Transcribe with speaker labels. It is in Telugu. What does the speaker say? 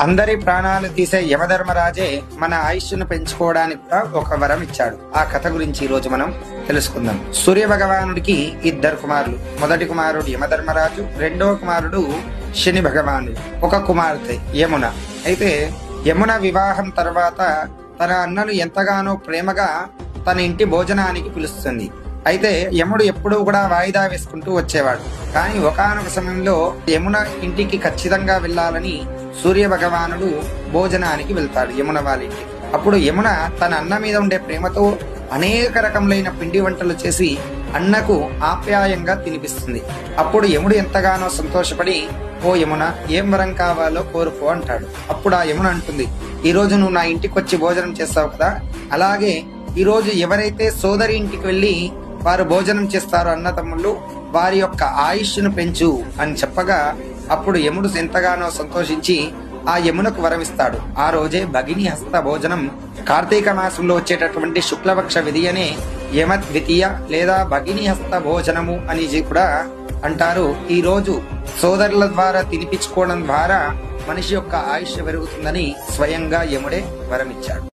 Speaker 1: అందరి ప్రాణాలు తీసే యమధర్మరాజే మన ఆయుష్ను పెంచుకోవడానికి కూడా ఒక వరం ఇచ్చాడు. ఆ కథ గురించి ఈ రోజు మనం తెలుసుకుందాం. సూర్య భగవానుడికి ఇద్దరు కుమారులు. మొదటి కుమారుడు యమధర్మరాజు, రెండవ కుమారుడు శని భగవానుడు. ఒక కుమార్తె యమున. అయితే యమున వివాహం తర్వాత తన అన్నను ఎంతగానో ప్రేమగా తన ఇంటి భోజనానికి పిలుస్తుంది. అయితే యముడు ఎప్పుడూ కూడా వాయిదా వేసుకుంటూ వచ్చేవాడు. కానీ ఒకానొక సమయంలో యమున ఇంటికి ఖచ్చితంగా వెళ్ళాలని సూర్య భగవానుడు భోజనానికి వెళ్తాడు యమున వాళ్ళ ఇంటికి. అప్పుడు యమున తన అన్న మీద ఉండే ప్రేమతో అనేక రకములైన పిండి వంటలు చేసి అన్నకు ఆప్యాయంగా తినిపిస్తుంది. అప్పుడు యముడు ఎంతగానో సంతోషపడి, ఓ యమున, ఏం వరం కావాలో కోరుకో అంటాడు. అప్పుడు ఆ యమున అంటుంది, ఈ రోజు నువ్వు నా ఇంటికి వచ్చి భోజనం చేస్తావు కదా, అలాగే ఈ రోజు ఎవరైతే సోదరి ఇంటికి వెళ్ళి వారు భోజనం చేస్తారో అన్న తమ్ముళ్ళు, వారి యొక్క ఆయుష్ను పెంచు అని చెప్పగా అప్పుడు యముడు ఎంతగానో సంతోషించి ఆ యమునకు వరమిస్తాడు. ఆ రోజే భగిని హస్త భోజనం, కార్తీక మాసంలో వచ్చేటటువంటి శుక్లపక్ష విధియనే యమ ద్వితీయ లేదా భగిని హస్త భోజనము అని కూడా అంటారు. ఈ రోజు సోదరుల ద్వారా తినిపించుకోవడం ద్వారా మనిషి యొక్క ఆయుష్ పెరుగుతుందని స్వయంగా యముడే వరమిచ్చాడు.